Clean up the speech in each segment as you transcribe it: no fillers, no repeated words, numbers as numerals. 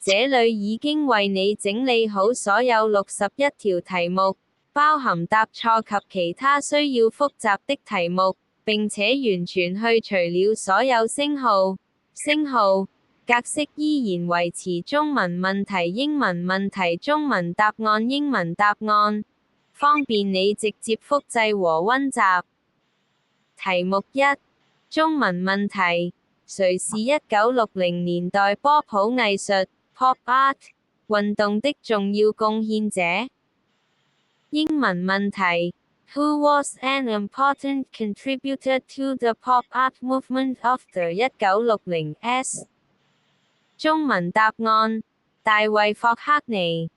這裏已經為你整理好所有61條題目，包含答錯及其他需要複習的題目，並且完全去除了所有星號。格式依然維持中文問題、英文問題、中文答案、英文答案，方便你直接複製和溫習。題目1：中文問題，誰是1960年代波普藝術 （Pop Art） 運動的重要貢獻者？英文問題：Who was an important contributor to the pop art movement of the 1960s？中文答案：大衛霍克尼。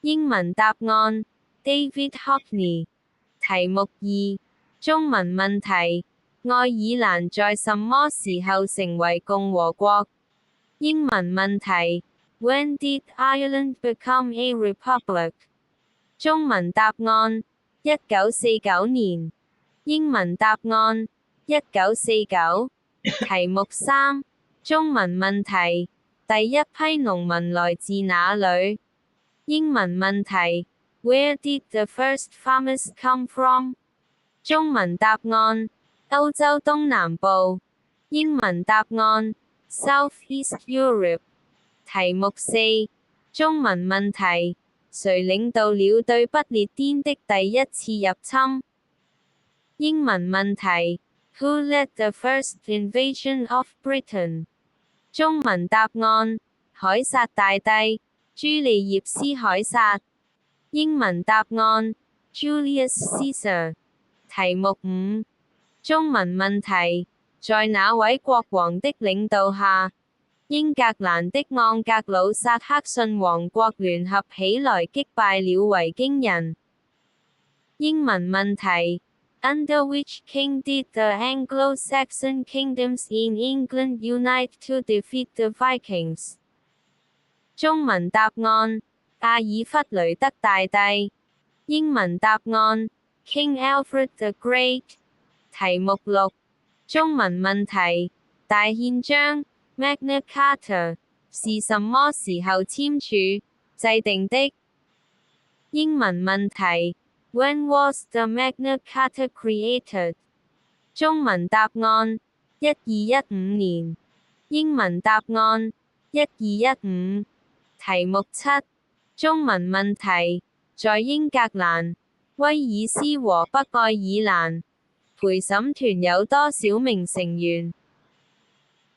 英文答案：David Hockney。題目2：中文問題，愛爾蘭在什麼時候成為共和國？英文問題：When did Ireland become a republic？中文答案：1949年。英文答案：1949。題目3：中文問題，第一批農民來自哪裏？英文問題：Where did the first farmers come from？中文答案：歐洲東南部。英文答案：South East Europe。題目4：中文問題，誰領導了對不列顛的第一次入侵？英文問題：Who led the first invasion of Britain？中文答案：凱撒大帝，朱利葉斯凱撒。英文答案：Julius Caesar。題目5：中文問題，在哪位國王的領導下，英格蘭的盎格魯撒克遜王國聯合起來擊敗了維京人？英文問題：Under which king did the Anglo-Saxon kingdoms in England unite to defeat the Vikings？中文答案：阿爾弗雷德大帝。英文答案：King Alfred the Great。題目6：中文問題，大憲章 Magna Carta 是什麼時候簽署、制定的？英文問題：When was the Magna Carta created？中文答案：1215年。英文答案：1215。題目7：中文問題，在英格蘭、威爾斯和北愛爾蘭，陪審團有多少名成員？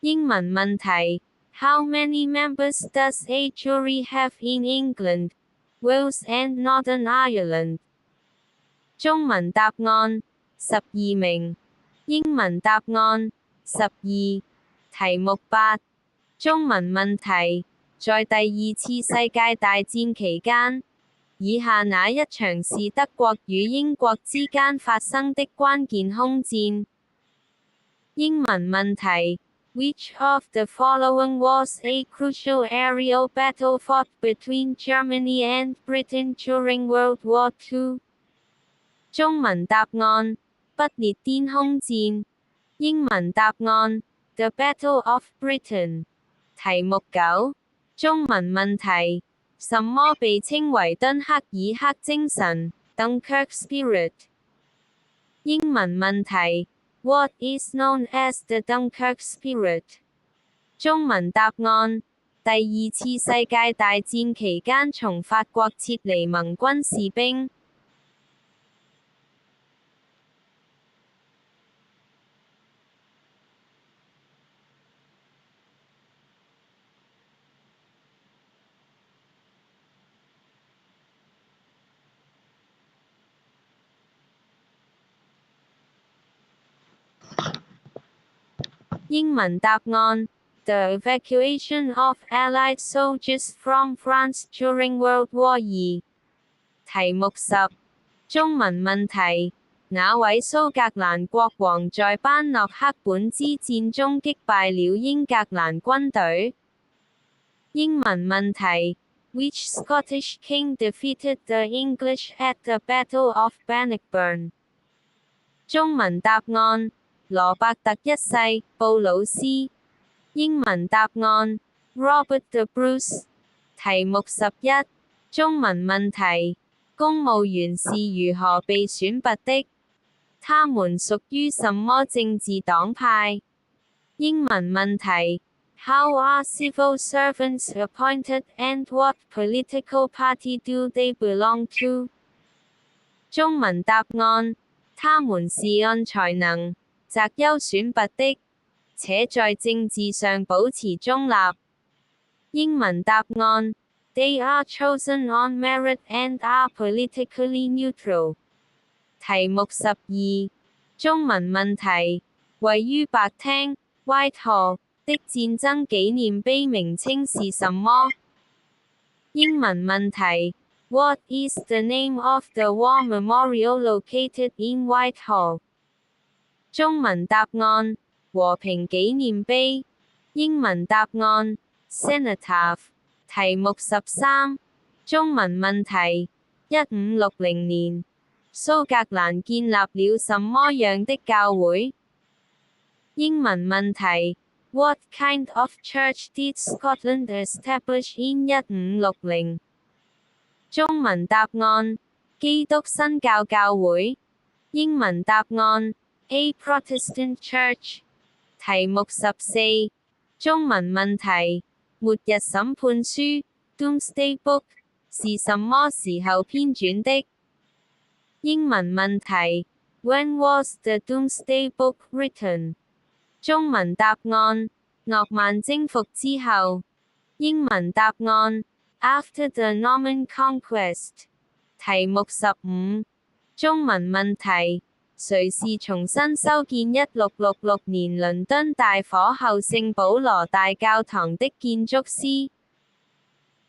英文問題：How many members does a jury have in England, Wales and Northern Ireland？中文答案：12名。英文答案：12。題目8：中文問題，在第二次世界大戰期間，以下哪一場是德國與英國之間發生的關鍵空戰？英文問題：Which of the following was a crucial aerial battle fought between Germany and Britain during World War II？中文答案：不列顛空戰。英文答案：The Battle of Britain。題目9：中文問題，什麼被稱為敦克爾克精神 （Dunkirk Spirit）？英文問題：What is known as the Dunkirk Spirit？中文答案：第二次世界大戰期間從法國撤離盟軍士兵。英文答案 ：The evacuation of Allied soldiers from France during World War II。題目10：中文問題，哪位蘇格蘭國王在班諾克本之戰中擊敗了英格蘭軍隊？英文問題 ：Which Scottish king defeated the English at the Battle of Bannockburn？中文答案：羅伯特一世，布魯斯。英文答案：Robert the Bruce。題目11中文問題，公務員是如何被選拔的？他們屬於什麼政治黨派？英文問題 How are civil servants appointed and what political party do they belong to? 中文答案他們是按才能、擇優選拔的，且在政治上保持中立。英文答案 They are chosen on merit and are politically neutral。題目12中文問題，位於白廳 Whitehall 的戰爭紀念碑名稱是什麼？英文問題 What is the name of the war memorial located in Whitehall？中文答案和平紀念碑。英文答案 Cenotaph。題目13中文問題1560年蘇格蘭建立了什麼樣的教會？英文問題 What kind of church did Scotland establish in 1560？中文答案基督新教教會。英文答案 A Protestant Church。題目14中文問題末日審判書 Doomsday Book 是什麼時候編纂的？英文問題 When was the Doomsday Book written？中文答案諾曼征服之後。英文答案 After the Norman Conquest。題目15中文問題誰是重新修建1666年倫敦大火後聖保羅大教堂的建築師？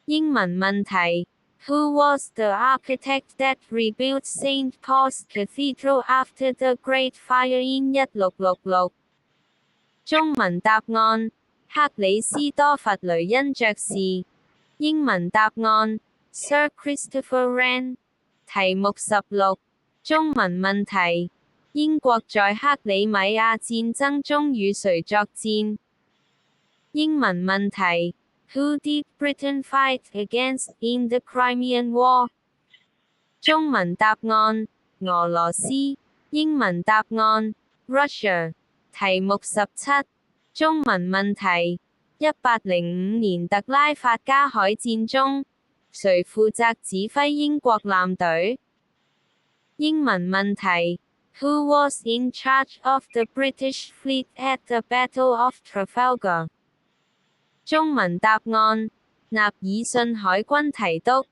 英文問題 Who was the architect that rebuilt St. Paul's Cathedral after the Great Fire in 1666？中文答案克里斯多弗雷恩爵士。英文答案 Sir Christopher Wren。題目16中文問題英國在克里米亞戰爭中與誰作戰？英文問題 Who did Britain fight against in the Crimean War？中文答案俄羅斯。英文答案 Russia。題目17中文問題1805年特拉法加海戰中，誰負責指揮英國艦隊？英文問題 Who was in charge of the British fleet at the Battle of Trafalgar？中文答案納爾遜海軍提督。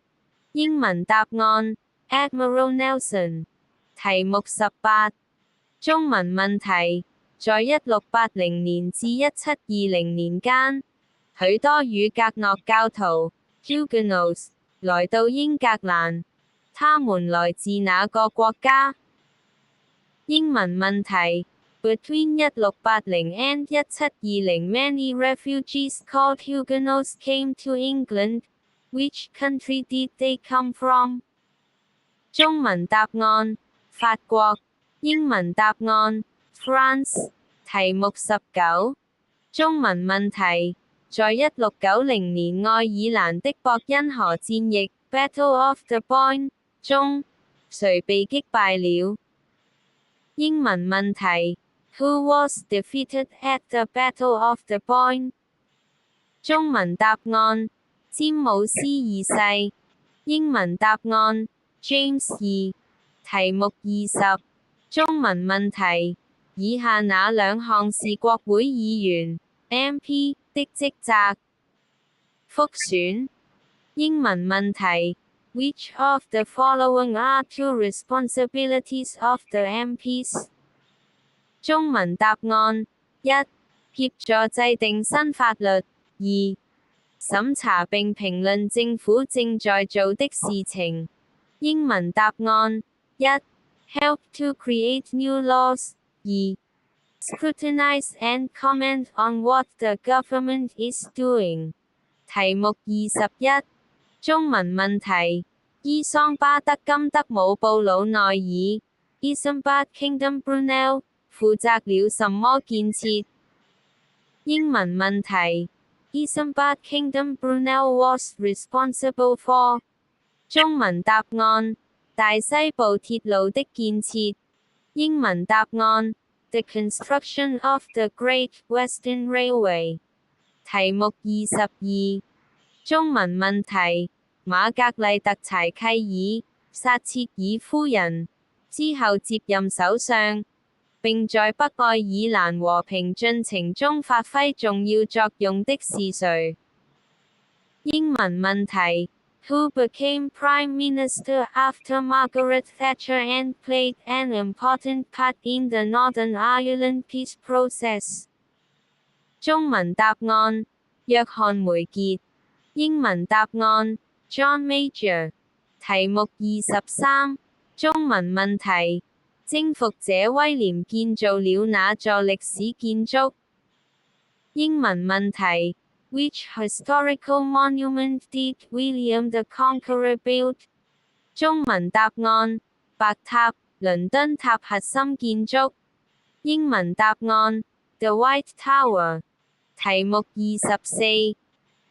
英文答案 Admiral Nelson。題目18中文問題在1680年至1720年間，許多與格諾教徒 Huguenots 來到英格蘭，他們來自哪個國家？英文問題 Between 1680 and 1720 many refugees called Huguenots came to England. Which country did they come from？中文答案法國。英文答案France。題目19中文問題在1690年愛爾蘭的博恩河戰役 Battle of the Boyne 中，誰被擊敗了？英文問題 Who was defeated at the Battle of the Boyne？中文答案詹姆斯二世。英文答案 James 二。題目20中文問題以下那兩項是國會議員 MP 的職責？復選。英文問題 Which of the following are two responsibilities of the MPs？中文答案1協助制定新法律2審查並評論政府正在做的事情。英文答案1 Help to create new laws 2 Scrutinize and comment on what the government is doing。題目21中文問題伊桑巴德金德姆布魯內爾 Isambard Kingdom Brunel 負責了什麼建設？英文問題 Isambard Kingdom Brunel was responsible for。中文答案：大西部鐵路的建設。英文答案： The construction of the Great Western Railway。題目22。中文問題：瑪格麗特柴契爾撒切爾夫人之後接任首相，並在北愛爾蘭和平進程中發揮重要作用的是誰？英文問題：Who became Prime Minister after Margaret Thatcher and played an important part in the Northern Ireland peace process？中文答案：約翰梅傑。英文答案： John Major。題目23。中文問題：征服者威廉建造了哪座歷史建築？英文問題：Which historical monument did William the Conqueror build？中文答案：白塔，倫敦塔核心建築。英文答案： The White Tower。題目24。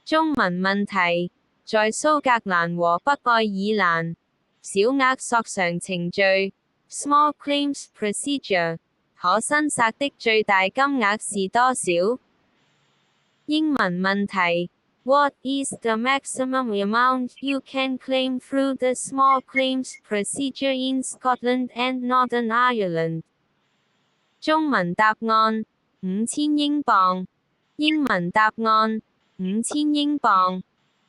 中文問題：在蘇格蘭和北愛爾蘭，小額索償程序 （Small Claims Procedure） 可申索的最大金額是多少？英文問題：What is the maximum amount you can claim through the Small Claims Procedure in Scotland and Northern Ireland？中文答案：5000英鎊。英文答案：5000英鎊。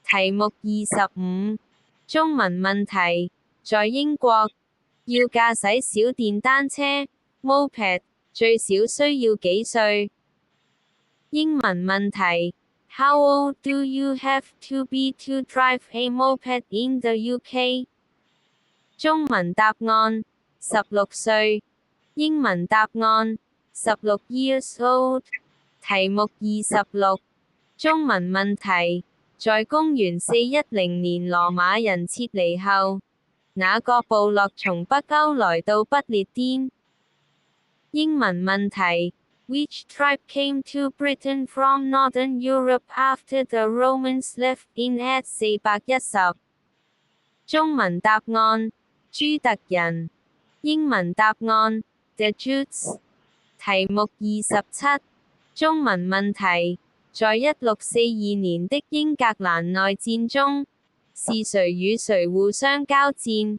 題目25。中文問題：在英國，要駕駛小電單車 moped 最少需要幾歲？英文問題：How old do you have to be to drive a moped in the UK？中文答案：16歲。英文答案：16 years old。題目26。中文問題：在公元410年羅馬人撤離後，哪個部落從北歐來到不列顛？英文問題：Which tribe came to Britain from Northern Europe after the Romans left in AD 410？中文答案：朱特人。英文答案： The Jutes。題目27。中文問題：在1642年的英格蘭內戰中，是誰與誰互相交戰？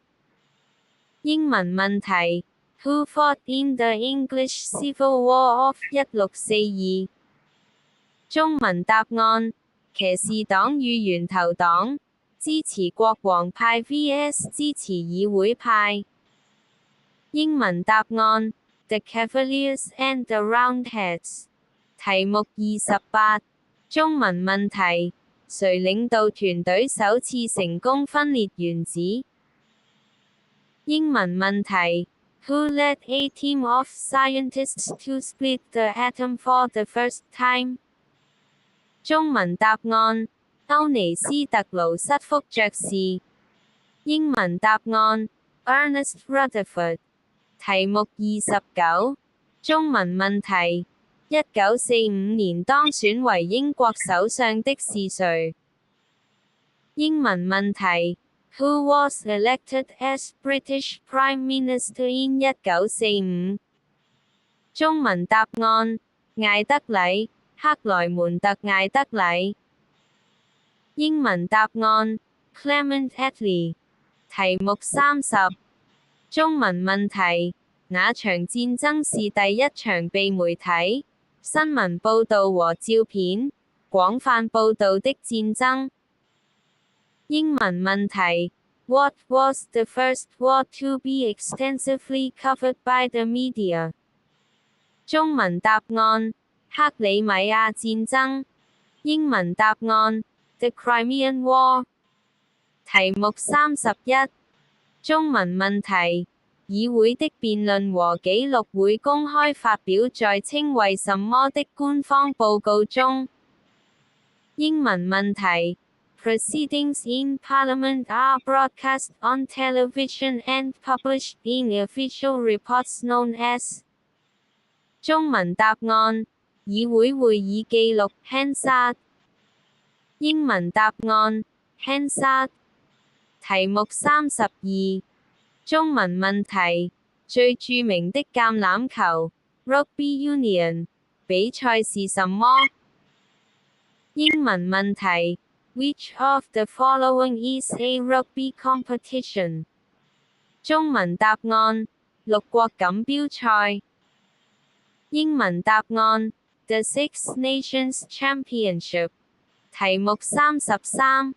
英文問題：Who fought in the English Civil War of 1642？中文答案：騎士黨與源頭黨，支持國王派 vs 支持議會派。英文答案：The Cavaliers and the Roundheads。題目28。中文問題：誰領導團隊首次成功分裂原子？英文問題：Who led a team of scientists to split the atom for the first time？中文答案：歐尼斯特勞瑟福爵士。英文答案：Ernest Rutherford。題目29。中文問題：1945年當選為英國首相的是誰？英文問題：Who was elected as British Prime Minister in 1945？中文答案：艾德禮，克萊門特艾德禮。英文答案：Clement Attlee。題目30。中文問題：哪場戰爭是第一場被媒體、新聞報導和照片廣泛報導的戰爭？英文問題：What was the first war to be extensively covered by the media？中文答案：克里米亞戰爭。英文答案：The Crimean War。題目31。中文問題：議會的辯論和紀錄會公開發表在稱為什麼的官方報告中？英文問題：Proceedings in Parliament are broadcast on television and published in official reports known as。中文答案：議會會議記錄 Hansard。英文答案 Hansard。題目32。中文問題。最著名的橄欖球 Rugby Union 比賽是什麼？英文問題。Which of the following is a rugby competition？中文答案。六國錦標賽。英文答案。The Six Nations Championship。題目33。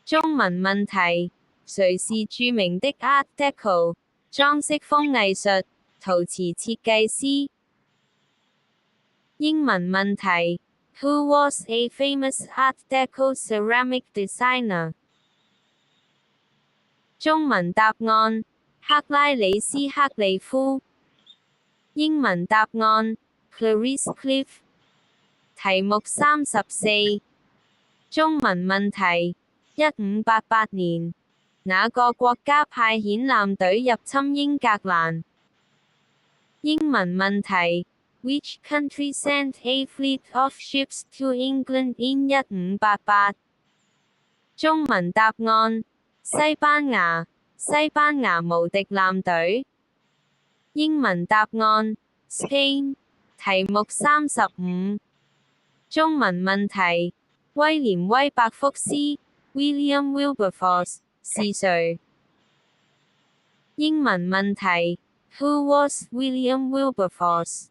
中文問題。誰是著名的 Art Deco 裝飾風藝術陶瓷設計師？英文問題。Who was a famous Art Deco ceramic designer？中文答案。克拉里斯克利夫。英文答案。Clarice Cliff。題目34。中文問題。1588年，哪個國家派遣艦隊入侵英格蘭？英文問題。Which country sent a fleet of ships to England in 1588？中文答案。西班牙。西班牙無敵艦隊。英文答案。Spain。題目35。中文問題。威廉威伯福斯 William Wilberforce 是誰？英文問題。Who was William Wilberforce？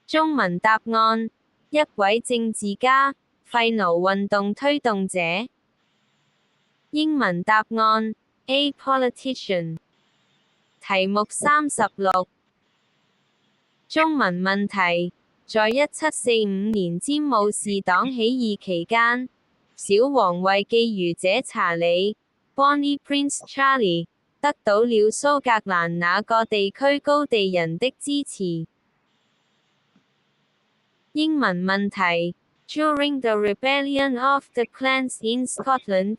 中文答案。一位政治家，廢奴運動推動者。英文答案。A politician。題目36。中文問題。在1745年詹姆士黨起義期間，小王位覬覦者查理 Bonnie Prince Charlie 得到了蘇格蘭那個地區高地人的支持？英文問題。During the rebellion of the clans in Scotland,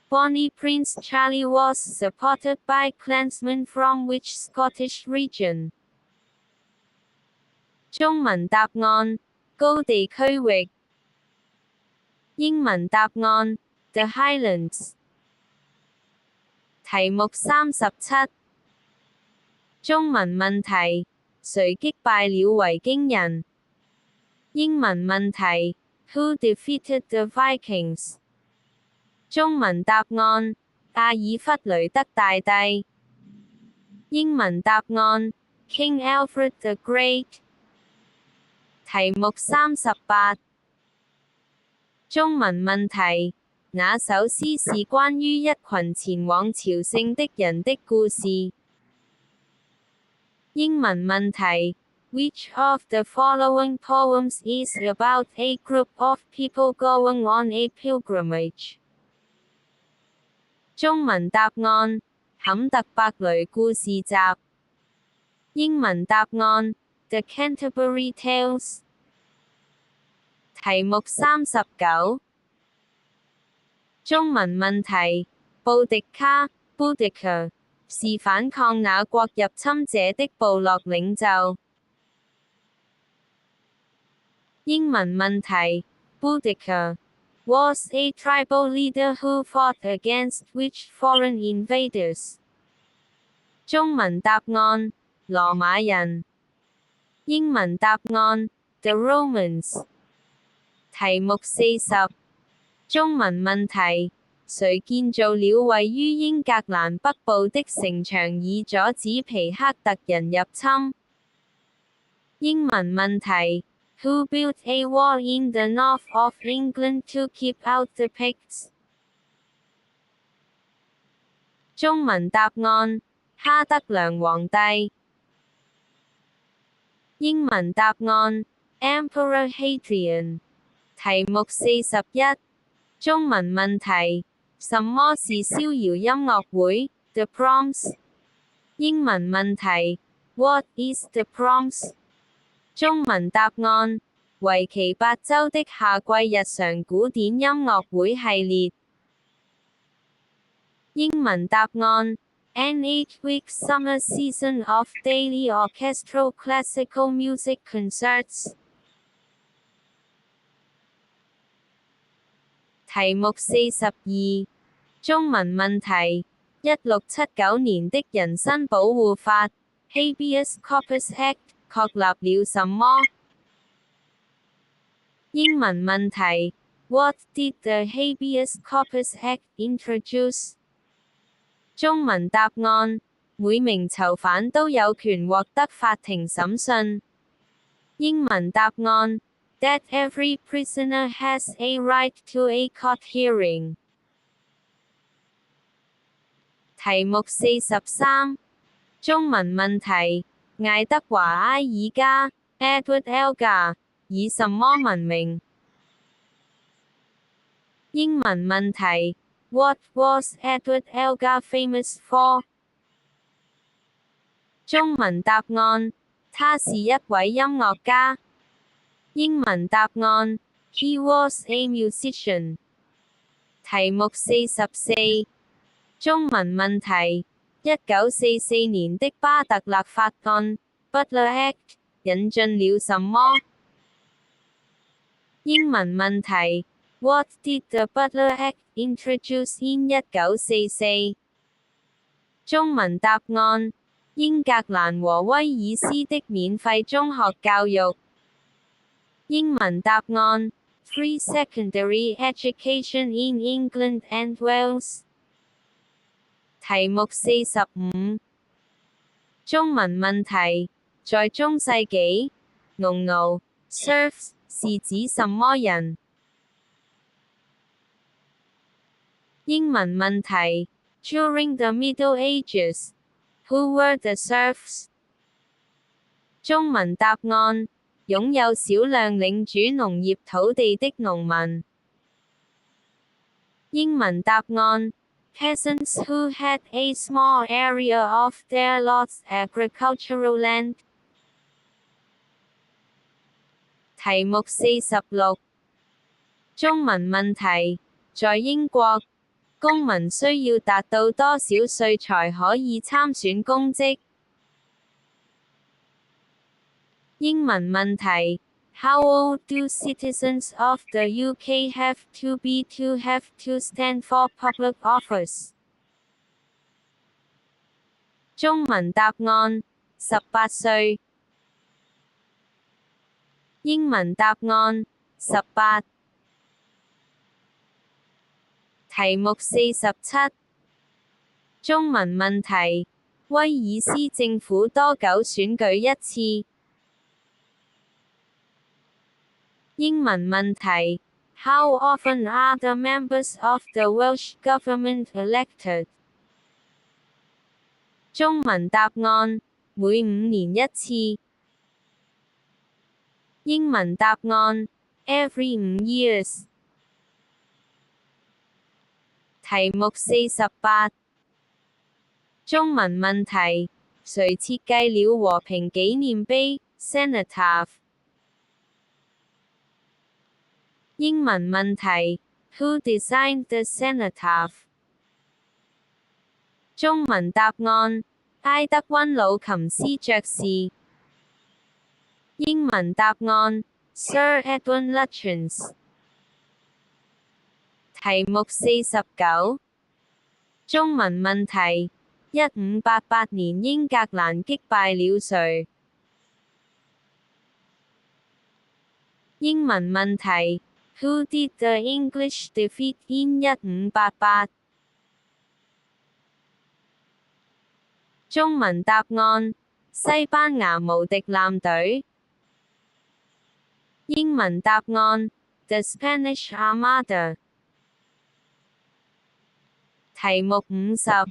Bonnie Prince Charlie was supported by clansmen from which Scottish region？中文答案。高地區域。英文答案。The Highlands。題目37。中文問題。誰擊敗了維京人？英文問題。Who defeated the Vikings？中文答案。阿爾弗雷德大帝。英文答案。King Alfred the Great。題目38。中文問題。那首詩是關於一群前往朝聖的人的故事？英文問題。Which of the following poems is about a group of people going on a pilgrimage？中文答案。坎特伯雷故事集。英文答案。The Canterbury Tales。題目39。中文問題。布迪卡 Boudica 是反抗那國入侵者的部落領袖？英文問題。Boudica was a tribal leader who fought against which foreign invaders？中文答案。羅馬人。英文答案。The Romans。題目40。中文問題。誰建造了位於英格蘭北部的城牆以阻止皮克特人入侵？英文問題。Who built a wall in the north of England to keep out the Picts？中文答案。哈德良皇帝。英文答案。Emperor Hadrian。題目41。中文問題。什麼是逍遙音樂會 The Proms？ 英文問題。What is the Proms？ 中文答案。為期8週的夏季日常古典音樂會系列。英文答案。An 8-week summer season of daily orchestral classical music concerts。題目42，中文問題：1679年的人身保護法 （Habeas Corpus Act） 確立了什麼？英文問題：What did the Habeas Corpus Act introduce？中文答案：每名囚犯都有權獲得法庭審訊。英文答案：That every prisoner has a right to a court hearing。題目43，中文問題：愛德華埃爾加 （Edward Elgar） 以什麼聞名？英文問題：What was Edward Elgar famous for？中文答案：他是一位音樂家。英文答案：He was a musician。題目44，中文問題：1944年的巴特勒法案 （Butler Act） 引進了什麼？英文問題：What did the Butler Act introduce in 1944？中文答案：英格蘭和威爾斯的免費中學教育。英文答案：Free secondary education in England and Wales。題目45，中文問題：在中世紀，農奴 （serfs） 是指什麼人？英文問題：During the Middle Ages, who were the serfs？中文答案：擁有少量領主農業土地的農民。英文答案：Peasants who had a small area of their lot's agricultural land。題目46，中文問題：在英國，公民需要達到多少歲才可以參選公職？英文問題：How old do citizens of the UK have to be to have to stand for public office？中文答案：18歲。英文答案：18。題目47，中文問題：威爾斯政府多久選舉一次？英文問題：How often are the members of the Welsh government elected？中文答案：每5年一次。英文答案：Every 5 years。題目48，中文問題：誰設計了和平紀念碑 （Cenotaph）？英文問題：Who designed the cenotaph？中文答案：埃德溫魯琴斯爵士。英文答案：Sir Edwin Lutyens。題目49，中文問題：1588年英格蘭擊敗了誰？英文問題：Who did the English defeat in 1588？中文答案：西班牙無敵艦隊。英文答案：The Spanish Armada。題目50，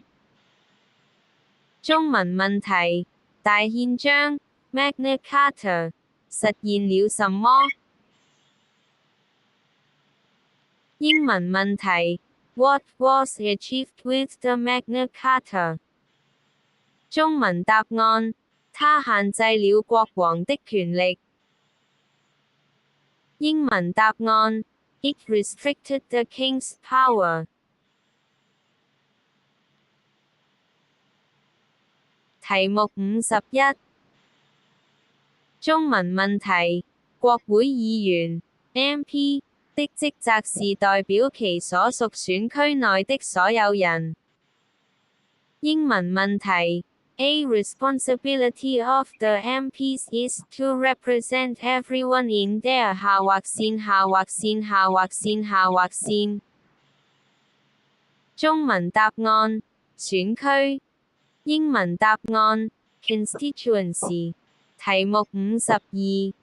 中文問題：大憲章 （Magna Carta） 實現了什麼？英文問題：What was achieved with the Magna Carta？中文答案：它限制了國王的權力。英文答案：It restricted the king's power。題目51，中文問題：國會議員 MP 的職責是代表其所屬選區內的所有人。英文問題 A responsibility of the MPs is to represent everyone in their 下劃線下劃線下劃線下劃線。中文答案選區，英文答案 constituency。題目52。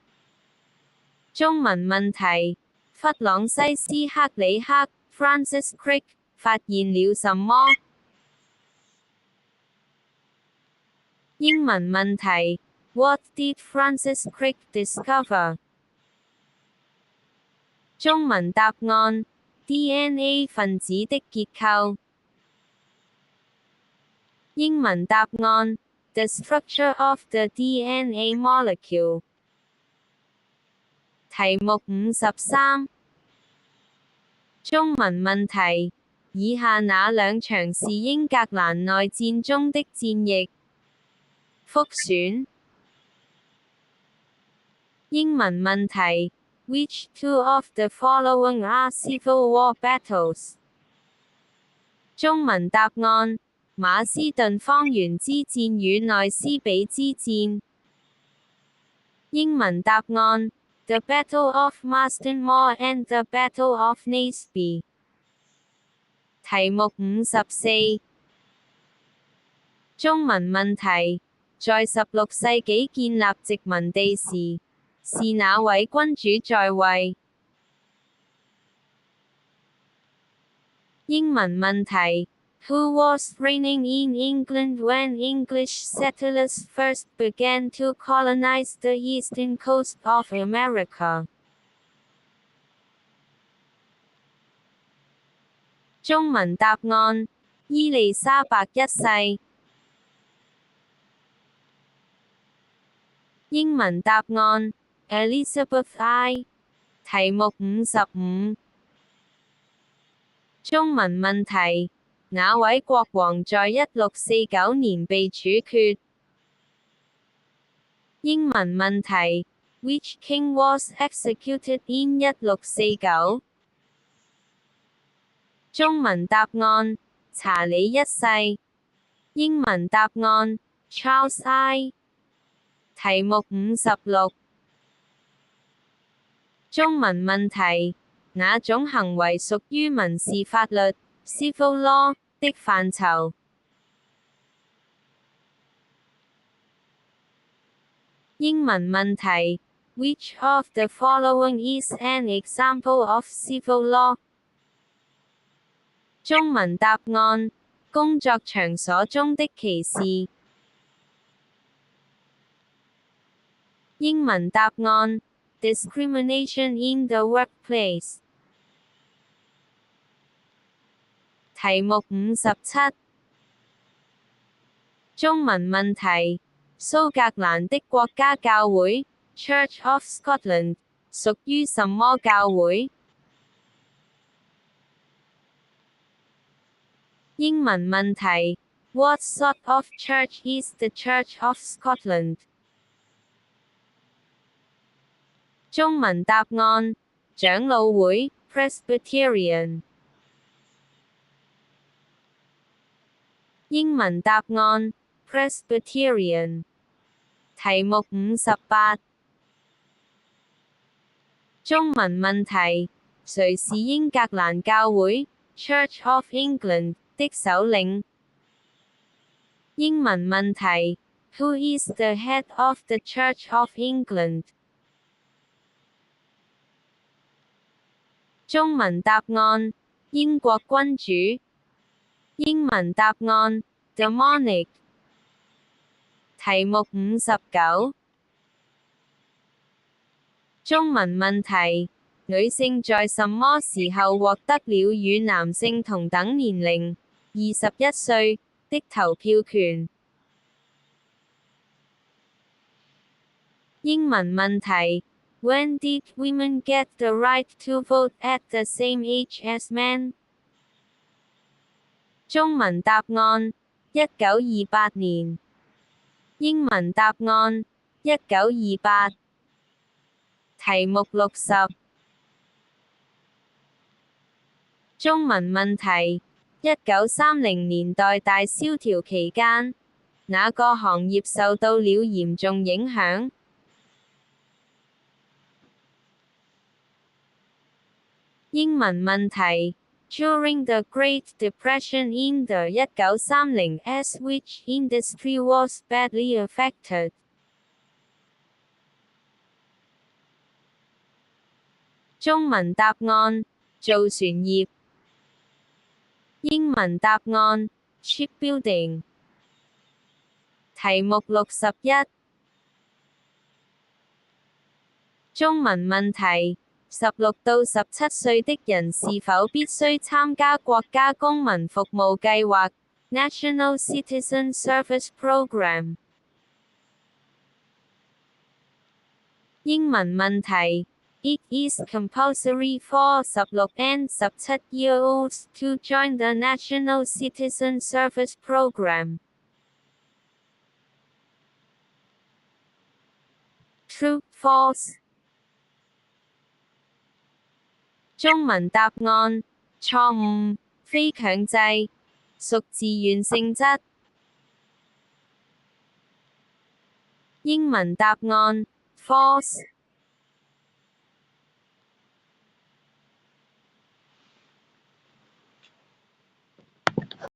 中文問題：弗朗西斯克里克 Francis Crick 發現了什麼？英文問題 What did Francis Crick discover？ 中文答案 DNA 分子的結構。英文答案 The structure of the DNA molecule。題目53。中文問題：以下那兩場是英格蘭內戰中的戰役？複選。英文問題 Which two of the following are Civil War battles？ 中文答案馬斯頓方圓之戰與內斯比之戰。英文答案 The Battle of Marston Moor and the Battle of Naseby。題目54。中文問題：在16世紀建立殖民地時，是哪位君主在位？英文問題：Who was reigning in England when English settlers first began to colonize the eastern coast of America？ 中文答案：伊利沙伯一世。英文答案 Elizabeth I。題目55。中文問題：哪位國王在1649年被處決？英文問題 Which king was executed in 1649？ 中文答案查理一世。英文答案 Charles I。題目56。中文問題：哪種行為屬於民事法律 Civil Law 的範疇？英文問題 Which of the following is an example of civil law？ 中文答案工作場所中的歧視。英文答案 Discrimination in the workplace。題目57。中文問題：蘇格蘭的國家教會 Church of Scotland 屬於什麼教會？英文問題 What sort of church is the Church of Scotland？ 中文答案長老會 Presbyterian。英文答案 Presbyterian。題目58。中文問題：誰是英格蘭教會 Church of England 的首領？英文問題 Who is the head of the Church of England？ 中文答案英國君主。英文答案 The Monarch。題目59。中文問題：女性在什麼時候獲得了與男性同等年齡21歲的投票權？英文問題 When did women get the right to vote at the same age as men？ 中文答案1928年。英文答案1928。題目60。中文問題：1930年代大蕭條期間，哪個行業受到了嚴重影響？英文問題：During the Great Depression in the 1930s, which industry was badly affected? 中文答案：造船業。英文答案 ：Shipbuilding。題目61。中文問題：16到17歲的人是否必須參加國家公民服務計劃 （National Citizen Service Program）？英文問題：It is compulsory for 16 and 17-year-olds to join the National Citizen Service Program. True, false。中文答案：錯誤，非強制，屬自願性質。英文答案：false。